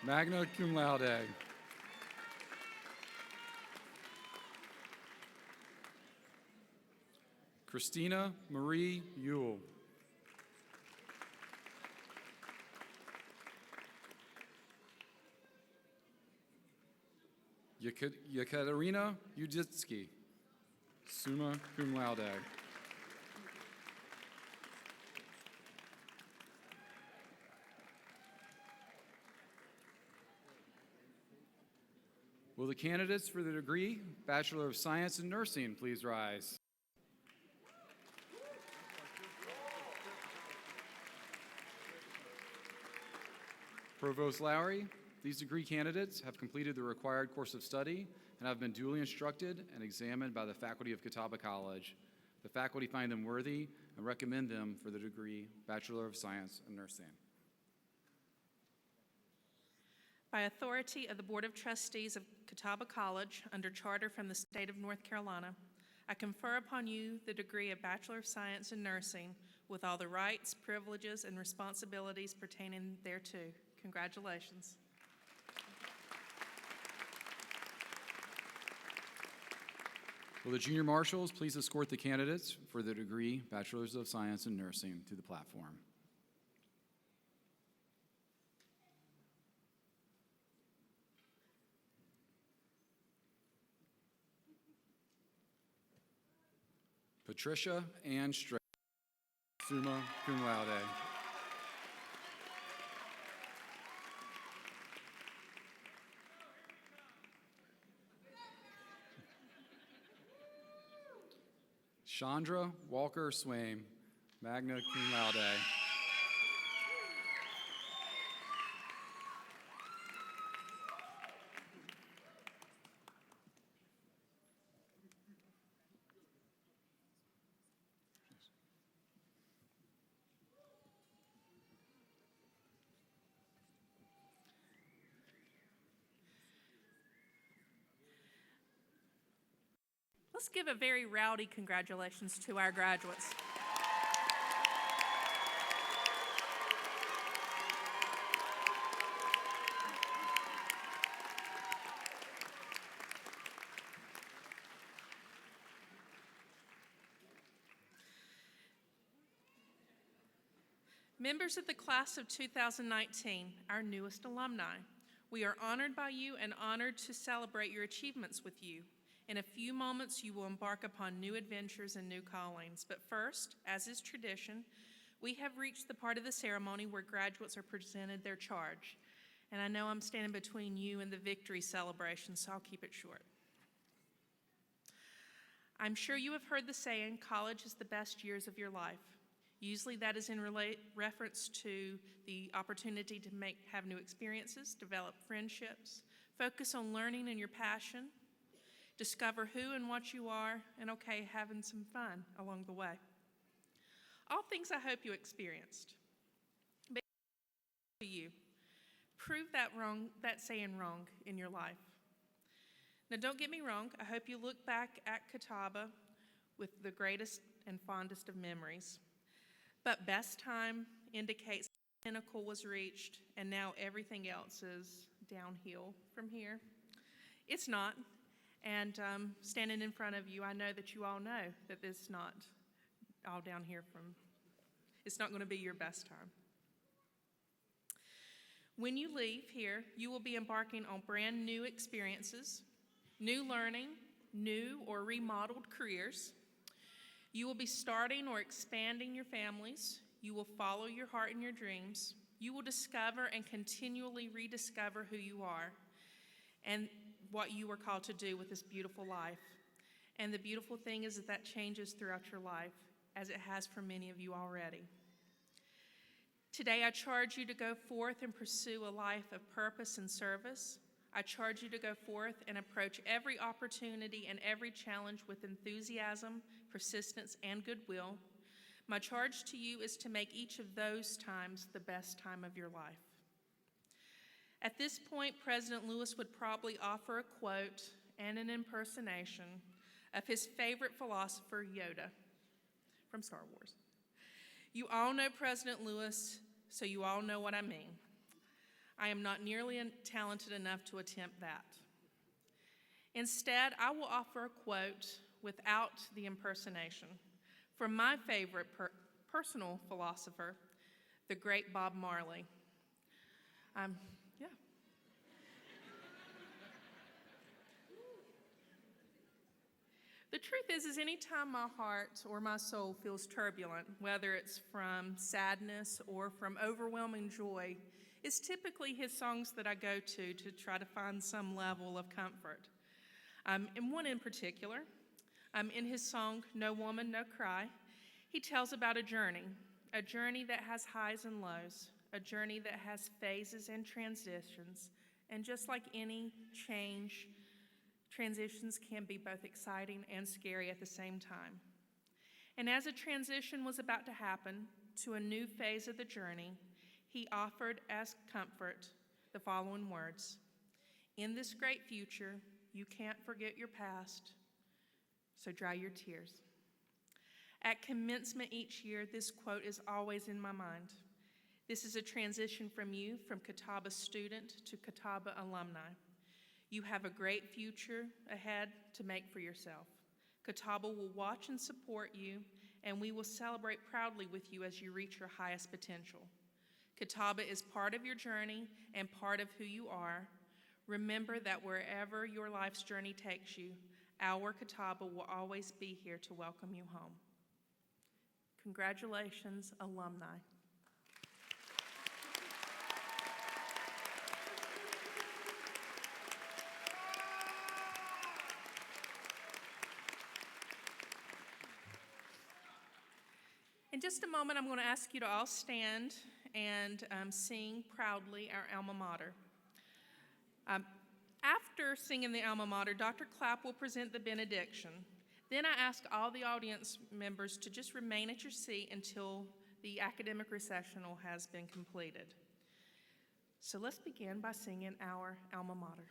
magna cum laude. Christina Marie Ewell. Yekaterina Uditsky, summa cum laude. Will the candidates for the degree Bachelor of Science in Nursing please rise? Provost Lowry, these degree candidates have completed the required course of study and have been duly instructed and examined by the faculty of Catawba College. The faculty find them worthy and recommend them for the degree Bachelor of Science in Nursing. By authority of the Board of Trustees of Catawba College, under charter from the state of North Carolina, I confer upon you the degree of Bachelor of Science in Nursing with all the rights, privileges, and responsibilities pertaining thereto. Congratulations. Will the junior marshals please escort the candidates for the degree Bachelors of Science in Nursing to the platform? Patricia Ann Strait, summa cum laude. Chandra Walker Swaim, magna cum laude. Let's give a very rowdy congratulations to our graduates. Members of the class of 2019, our newest alumni, we are honored by you and honored to celebrate your achievements with you. In a few moments, you will embark upon new adventures and new callings. But first, as is tradition, we have reached the part of the ceremony where graduates are presented their charge. And I know I'm standing between you and the victory celebration, so I'll keep it short. I'm sure you have heard the saying, college is the best years of your life. Usually that is in reference to the opportunity to have new experiences, develop friendships, focus on learning and your passion, discover who and what you are, and having some fun along the way. All things I hope you experienced. But to you, prove that saying wrong in your life. Now don't get me wrong, I hope you look back at Catawba with the greatest and fondest of memories. But best time indicates the pinnacle was reached and now everything else is downhill from here. It's not. And standing in front of you, I know that you all know that it's not all down here it's not going to be your best time. When you leave here, you will be embarking on brand new experiences, new learning, new or remodeled careers. You will be starting or expanding your families. You will follow your heart and your dreams. You will discover and continually rediscover who you are and what you were called to do with this beautiful life. And the beautiful thing is that changes throughout your life, as it has for many of you already. Today, I charge you to go forth and pursue a life of purpose and service. I charge you to go forth and approach every opportunity and every challenge with enthusiasm, persistence, and goodwill. My charge to you is to make each of those times the best time of your life. At this point, President Lewis would probably offer a quote and an impersonation of his favorite philosopher, Yoda, from Star Wars. You all know President Lewis, so you all know what I mean. I am not nearly talented enough to attempt that. Instead, I will offer a quote without the impersonation from my favorite personal philosopher, the great Bob Marley. The truth is anytime my heart or my soul feels turbulent, whether it's from sadness or from overwhelming joy, it's typically his songs that I go to try to find some level of comfort. And one in particular, in his song, No Woman, No Cry, he tells about a journey that has highs and lows, a journey that has phases and transitions, and just like any change, transitions can be both exciting and scary at the same time. And as a transition was about to happen to a new phase of the journey, he offered as comfort the following words: in this great future, you can't forget your past, so dry your tears. At commencement each year, this quote is always in my mind. This is a transition from you, from Catawba student to Catawba alumni. You have a great future ahead to make for yourself. Catawba will watch and support you, and we will celebrate proudly with you as you reach your highest potential. Catawba is part of your journey and part of who you are. Remember that wherever your life's journey takes you, our Catawba will always be here to welcome you home. Congratulations, alumni. In just a moment, I'm going to ask you to all stand and sing proudly our alma mater. After singing the alma mater, Dr. Clapp will present the benediction. Then I ask all the audience members to just remain at your seat until the academic recessional has been completed. So let's begin by singing our alma mater.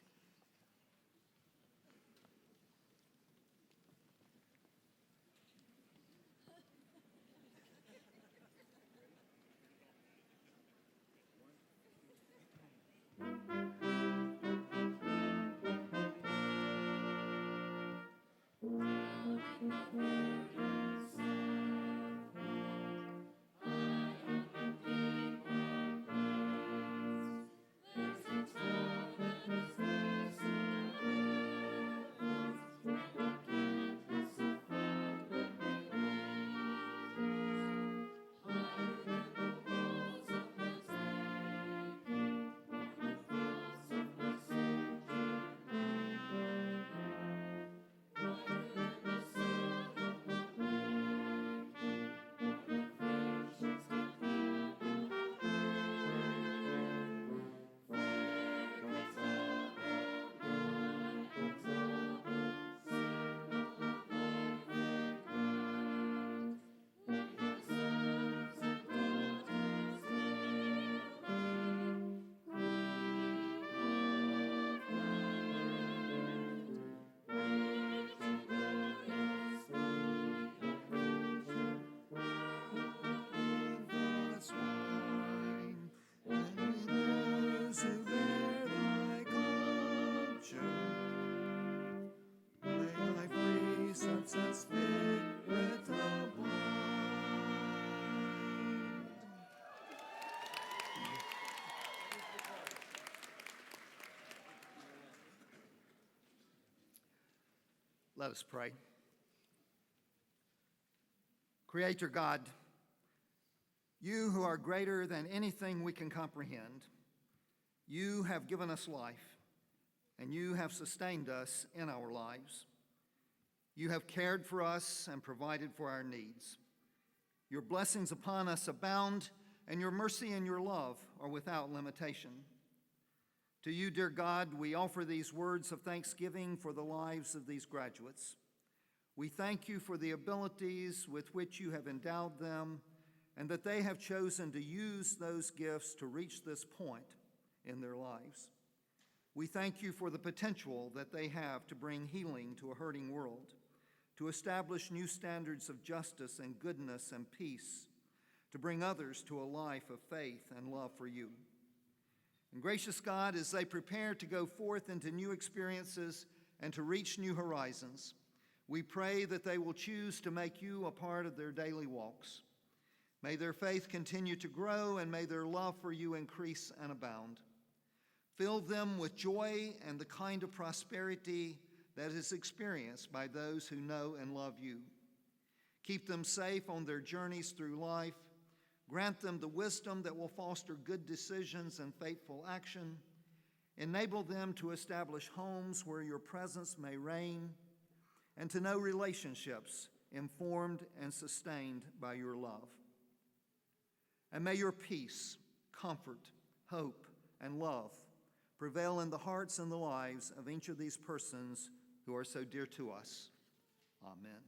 Let us pray. Creator God, you who are greater than anything we can comprehend, you have given us life, and you have sustained us in our lives. You have cared for us and provided for our needs. Your blessings upon us abound, and your mercy and your love are without limitation. To you, dear God, we offer these words of thanksgiving for the lives of these graduates. We thank you for the abilities with which you have endowed them and that they have chosen to use those gifts to reach this point in their lives. We thank you for the potential that they have to bring healing to a hurting world, to establish new standards of justice and goodness and peace, to bring others to a life of faith and love for you. And gracious God, as they prepare to go forth into new experiences and to reach new horizons, we pray that they will choose to make you a part of their daily walks. May their faith continue to grow, and may their love for you increase and abound. Fill them with joy and the kind of prosperity that is experienced by those who know and love you. Keep them safe on their journeys through life. Grant them the wisdom that will foster good decisions and faithful action. Enable them to establish homes where your presence may reign, and to know relationships informed and sustained by your love. And may your peace, comfort, hope, and love prevail in the hearts and the lives of each of these persons who are so dear to us. Amen.